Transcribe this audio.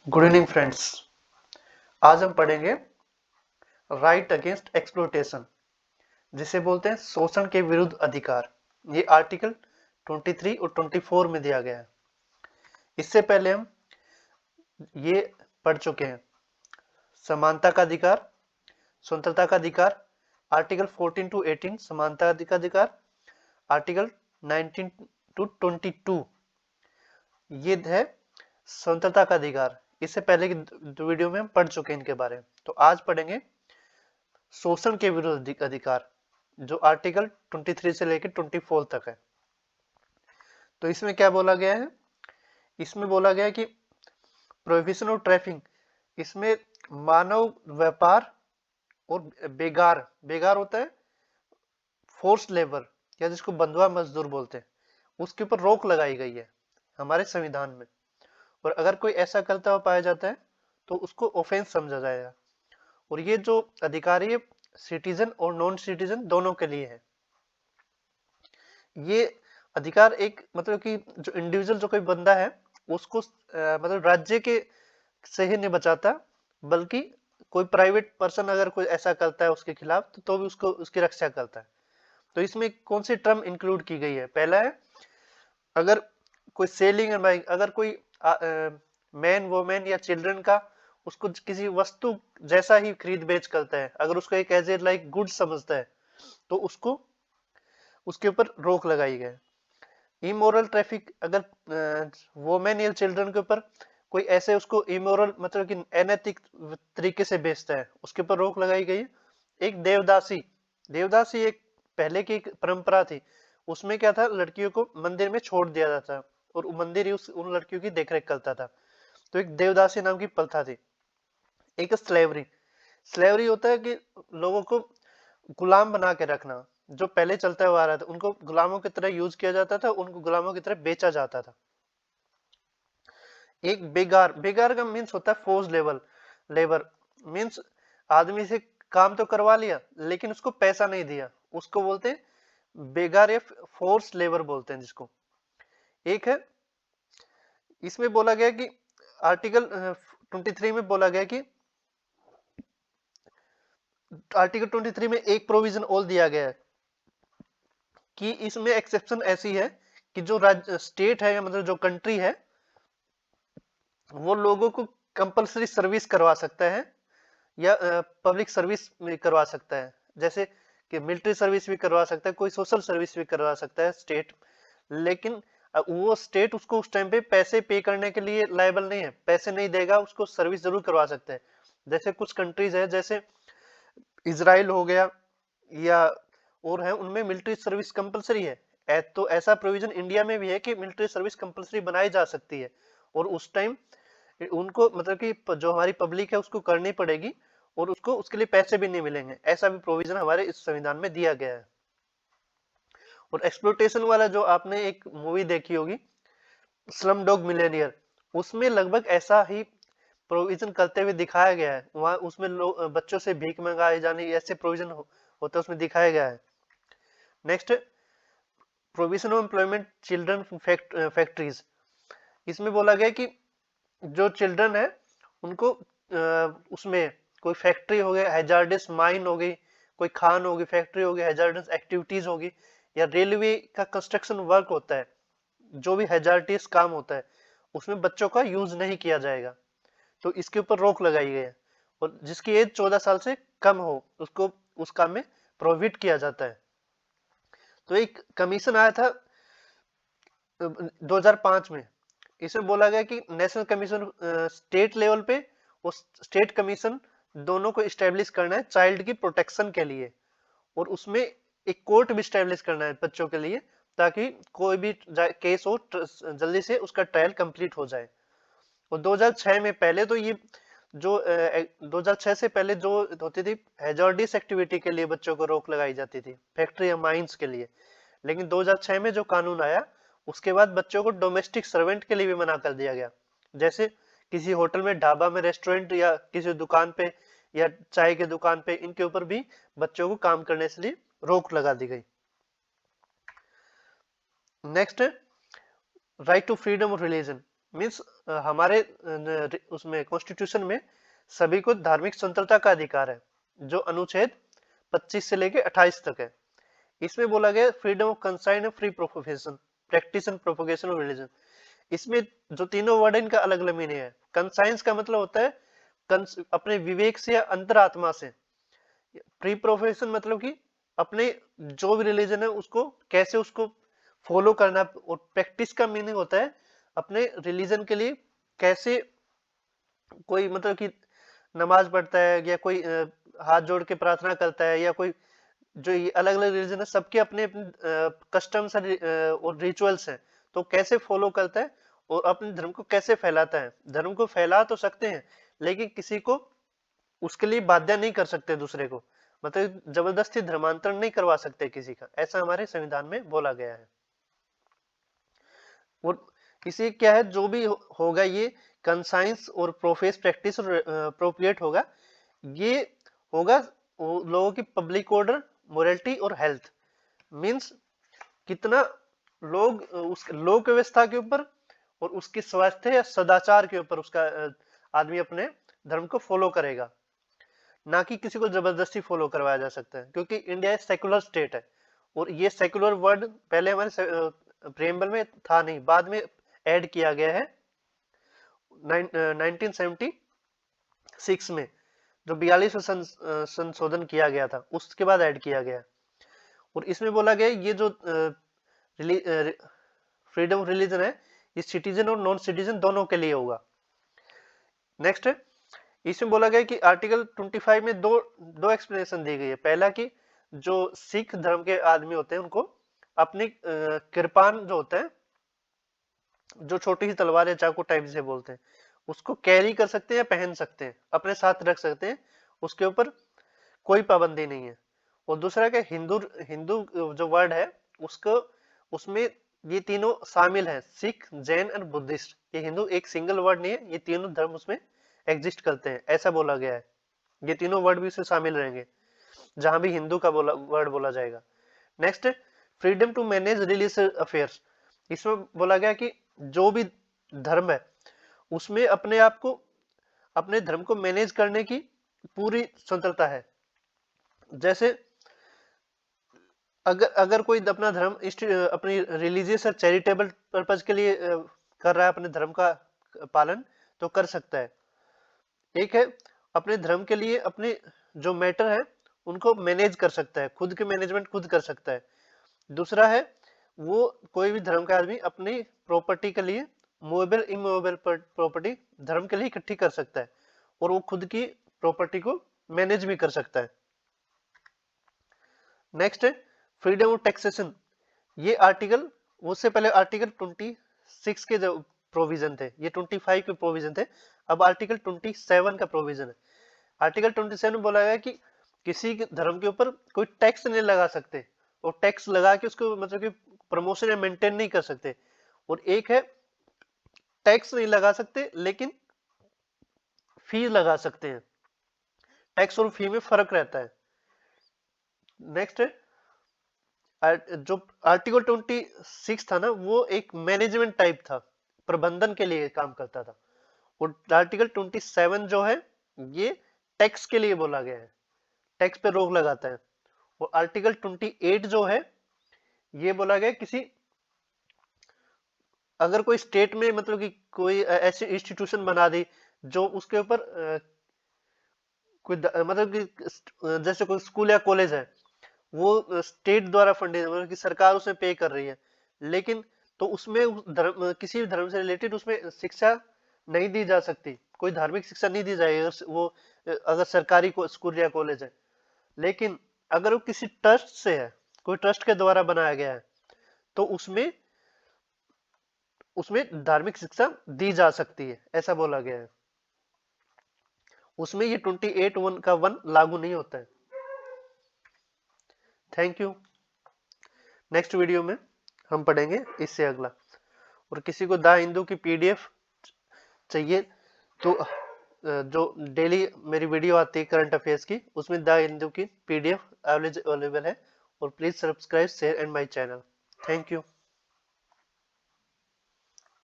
Good evening friends. आज हम पढ़ेंगे राइट अगेंस्ट एक्सप्लोइटेशन, जिसे बोलते हैं शोषण के विरुद्ध अधिकार। ये आर्टिकल 23 और 24 में दिया गया है। इससे पहले हम ये पढ़ चुके हैं समानता का अधिकार, स्वतंत्रता का अधिकार, आर्टिकल 14 टू 18 समानता का अधिकार, आर्टिकल 19 टू 22 ये है स्वतंत्रता का अधिकार। इससे पहले की दो वीडियो में हम पढ़ चुके हैं इनके बारे में। तो आज पढ़ेंगे शोषण के विरुद्ध अधिकार, जो आर्टिकल 23 से लेकर 24 तक है। तो इसमें क्या बोला गया है? इसमें बोला गया है कि प्रोहिबिशन ऑफ ट्रैफिकिंग, इसमें मानव व्यापार और बेगार बेगार होता है फोर्स्ड लेबर, या जिसको बंधुआ मजदूर बोलते हैं, उसके ऊपर रोक लगाई गई है हमारे संविधान में। और अगर कोई ऐसा करता हुआ पाया जाता है तो उसको ऑफेंस समझा जाएगा। और ये जो अधिकारी है सिटीजन और नॉन सिटीजन दोनों के लिए है। ये अधिकार एक मतलब कि जो इंडिविजुअल जो कोई बंदा है उसको मतलब राज्य के से ही नहीं बचाता, बल्कि कोई प्राइवेट पर्सन अगर कोई ऐसा करता है उसके खिलाफ तो भी उसको उसकी रक्षा करता है। तो इसमें कौन सी टर्म इंक्लूड की गई है? पहला है अगर कोई सेलिंग एंड बाइंग, अगर कोई मैन वोमेन या चिल्ड्रन का उसको किसी वस्तु जैसा ही खरीद बेच करता है, अगर उसको एक एज ए लाइक गुड समझता है तो उसको उसके ऊपर रोक लगाई गई। इमोरल ट्रैफिक, अगर वोमेन या चिल्ड्रन के ऊपर कोई ऐसे उसको इमोरल मतलब कि अनैतिक तरीके से बेचता है, उसके ऊपर रोक लगाई गई है। एक देवदासी, देवदासी एक पहले की एक परंपरा थी। उसमें क्या था, लड़कियों को मंदिर में छोड़ दिया जाता और मंदिर ही उन लड़कियों की देखरेख करता था। तो एक देवदासी नाम की प्रथा थी। एक स्लेवरी, स्लेवरी होता है कि लोगों को गुलाम बना के रखना, जो पहले चलता हुआ आ रहा था, उनको गुलामों की तरह यूज किया जाता था, उनको गुलामों की तरह बेचा जाता था। एक बेगार, बेगार का मीन्स होता है फोर्स लेवल लेबर, मीन्स आदमी से काम तो करवा लिया लेकिन उसको पैसा नहीं दिया, उसको बोलते हैं बेगार या फोर्स लेबर बोलते हैं जिसको। एक है इसमें बोला गया कि आर्टिकल 23 में बोला गया कि आर्टिकल 23 में एक प्रोविजन और दिया गया है कि इसमें एक्सेप्शन ऐसी है कि जो राज्य स्टेट है या मतलब जो कंट्री है वो लोगों को कंपलसरी सर्विस करवा सकता है या पब्लिक सर्विस में करवा सकता है, जैसे कि मिलिट्री सर्विस भी करवा सकता है, कोई सोशल सर्विस भी करवा सकता है स्टेट। लेकिन वो स्टेट उसको उस टाइम पे पैसे पे करने के लिए लायबल नहीं है, पैसे नहीं देगा, उसको सर्विस जरूर करवा सकता है। जैसे कुछ कंट्रीज है, जैसे इजराइल हो गया या और है, उनमें मिलिट्री सर्विस कंपलसरी है। तो ऐसा प्रोविजन इंडिया में भी है कि मिलिट्री सर्विस कंपलसरी बनाई जा सकती है, और उस टाइम उनको मतलब कि जो हमारी पब्लिक है उसको करनी पड़ेगी, और उसको उसके लिए पैसे भी नहीं मिलेंगे। ऐसा भी प्रोविजन हमारे इस संविधान में दिया गया है। और एक्सप्लोटेशन वाला जो आपने एक मूवी देखी होगी स्लम डॉग मिलियनियर, उसमें लगभग ऐसा ही प्रोविजन करते हुए दिखाया गया है। वहां उसमें लोग बच्चों से भीख मंगाए जाने ऐसे प्रोविजन होता है उसमें दिखाया गया है। Next, provision of employment children factories, इसमें बोला गया कि जो चिल्ड्रन है उनको उसमें कोई फैक्ट्री हो गई, हैजार्डस माइन हो गई, कोई खान होगी, फैक्ट्री होगी, हैजार्डस एक्टिविटीज होगी, या रेलवे का कंस्ट्रक्शन वर्क होता है, जो भी हैजार्डस काम होता है उसमें बच्चों का यूज नहीं किया जाएगा। तो इसके ऊपर रोक लगाई गई है, और जिसकी एज 14 साल से कम हो उसको उस काम में प्रोहिबिट किया जाता है। तो एक कमीशन आया था 2005 में, इसमें बोला गया कि नेशनल कमीशन स्टेट लेवल पे और स्टेट कमीशन दोनों को स्टेब्लिश करना है चाइल्ड की प्रोटेक्शन के लिए, और उसमें एक कोर्ट भी स्टेब्लिश करना है बच्चों के लिए, ताकि कोई भी केस हो जल्दी से उसका ट्रायल कंप्लीट हो जाए। और 2006 में पहले तो ये जो 2006 से पहले जो होती थी हैजार्डस एक्टिविटी के लिए बच्चों को रोक लगाई जाती थी, फैक्ट्री या माइंस के लिए। लेकिन 2006 में जो कानून आया उसके बाद बच्चों को डोमेस्टिक सर्वेंट के लिए भी मना कर दिया गया। जैसे किसी होटल में, ढाबा में, रेस्टोरेंट या किसी दुकान पे या चाय की दुकान पे, इनके ऊपर भी बच्चों को काम करने के लिए रोक लगा दी गई। Next, right to freedom of religion, means हमारे उसमें कॉन्स्टिट्यूशन में सभी को धार्मिक स्वतंत्रता का अधिकार है, जो अनुच्छेद 25 से लेके 28 तक है। इसमें बोला गया freedom of consign free profession practice and propagation of religion. इसमें जो तीनों वर्ड है इनका अलग अलग मीनिंग है। कंसाइंस का मतलब होता है अपने विवेक से या अंतरात्मा से। प्री प्रोफेशन मतलब कि अपने जो भी रिलीजन है उसको कैसे उसको फॉलो करना, और प्रैक्टिस का मीनिंग होता है अपने रिलीजन के लिए कैसे कोई मतलब कि नमाज पढ़ता है या कोई हाथ जोड़ के प्रार्थना करता है, या कोई जो ये अलग अलग रिलीजन है सबके अपने अपने कस्टम्स और रिचुअल्स हैं, तो कैसे फॉलो करता है और अपने धर्म को कैसे फैलाता है। धर्म को फैला तो सकते हैं लेकिन किसी को उसके लिए बाध्य नहीं कर सकते, दूसरे को मतलब जबरदस्ती धर्मांतरण नहीं करवा सकते किसी का, ऐसा हमारे संविधान में बोला गया है। और इसे क्या है जो भी होगा ये कंसाइंस और प्रोफेस प्रैक्टिस और अप्रोप्रिएट होगा, ये होगा लोगों की पब्लिक ऑर्डर मोरालिटी और हेल्थ। मींस कितना लोग उस लोक व्यवस्था के ऊपर और उसकी स्वास्थ्य या सदाचार के ऊपर उसका आदमी अपने धर्म को फॉलो करेगा, ना कि किसी को जबरदस्ती फॉलो करवाया जा सकता है, क्योंकि इंडिया सेकुलर स्टेट है। और ये सेकुलर वर्ड पहले हमारे प्रेम्बल में था नहीं, बाद में ऐड किया गया है 1976 में, जो 42 संशोधन किया गया था उसके बाद ऐड किया गया। और इसमें बोला गया ये जो फ्रीडम ऑफ रिलीजन है ये सिटीजन और नॉन सिटीजन दोनों के लिए होगा। नेक्स्ट है, इसमें बोला गया कि आर्टिकल 25 में दो एक्सप्लेनेशन दी गई है। पहला कि जो सिख धर्म के आदमी होते हैं उनको अपनी कृपान जो होता है, जो छोटी सी तलवार या चाकू टाइप से बोलते हैं, उसको कैरी कर सकते हैं या पहन सकते हैं, अपने साथ रख सकते हैं, उसके ऊपर कोई पाबंदी नहीं है। और दूसरा क्या, हिंदू हिंदू जो वर्ड है उसको उसमें ये तीनों शामिल है, सिख जैन और बुद्धिस्ट। ये हिंदू एक सिंगल वर्ड नहीं है, ये तीनों धर्म उसमें एग्जिस्ट करते हैं, ऐसा बोला गया है। ये तीनों वर्ड भी उसमें शामिल रहेंगे जहां भी हिंदू का वर्ड बोला जाएगा। Next, freedom to manage religious affairs. इसमें बोला गया कि जो भी धर्म है उसमें अपने आप को अपने धर्म को मैनेज करने की पूरी स्वतंत्रता है। जैसे अगर कोई अपना धर्म अपनी रिलीजियस और चैरिटेबल पर्पज के लिए कर रहा है अपने धर्म का पालन, तो कर सकता है। एक है अपने धर्म के लिए अपने जो मैटर है उनको मैनेज कर सकता है, खुद के मैनेजमेंट खुद कर सकता है। दूसरा है वो कोई भी धर्म का आदमी अपनी प्रॉपर्टी के लिए मूवेबल इमूवेबल प्रॉपर्टी धर्म के लिए इकट्ठी कर सकता है, और वो खुद की प्रॉपर्टी को मैनेज भी कर सकता है। नेक्स्ट है फ्रीडम ऑफ टैक्सेशन। ये आर्टिकल, उससे पहले आर्टिकल 26 के जो प्रोविजन थे, ये 25 के प्रोविजन थे, अब आर्टिकल 27 का प्रोविजन है। आर्टिकल 27 में बोला गया कि किसी धर्म के ऊपर कोई टैक्स नहीं लगा सकते, और टैक्स लगा के उसको मतलब कि प्रमोशन या मेंटेन नहीं कर सकते। और एक है टैक्स नहीं लगा सकते लेकिन फी लगा सकते हैं, टैक्स और फी में फर्क रहता है। नेक्स्ट है जो आर्टिकल 26 था ना, वो एक मैनेजमेंट टाइप था, प्रबंधन के लिए काम करता था। और आर्टिकल 27 जो है ये टैक्स के लिए बोला गया है, टैक्स पे रोक लगाता है। और आर्टिकल 28 जो है ये बोला गया किसी अगर कोई स्टेट में मतलब कि कोई ऐसी इंस्टीट्यूशन बना दी जो उसके ऊपर कोई मतलब कि जैसे कोई स्कूल या कॉलेज है, वो स्टेट द्वारा फंडेड मतलब कि सरकार उसमें पे कर रही है, लेकिन तो उसमें धर्म किसी भी धर्म से रिलेटेड उसमें शिक्षा नहीं दी जा सकती, कोई धार्मिक शिक्षा नहीं दी जाएगी अगर वो अगर सरकारी स्कूल या कॉलेज है। लेकिन अगर वो किसी ट्रस्ट से है, कोई ट्रस्ट के द्वारा बनाया गया है, तो उसमें उसमें धार्मिक शिक्षा दी जा सकती है, ऐसा बोला गया है। उसमें ये 28(1) का 1 लागू नहीं होता है। Thank you. नेक्स्ट वीडियो में हम पढ़ेंगे इससे अगला। और किसी को द हिंदू की पीडीएफ चाहिए तो जो डेली मेरी वीडियो आती है करंट अफेयर्स की, उसमें द हिंदू की पीडीएफ अवेलेबल है। और please subscribe share and my channel. Thank you.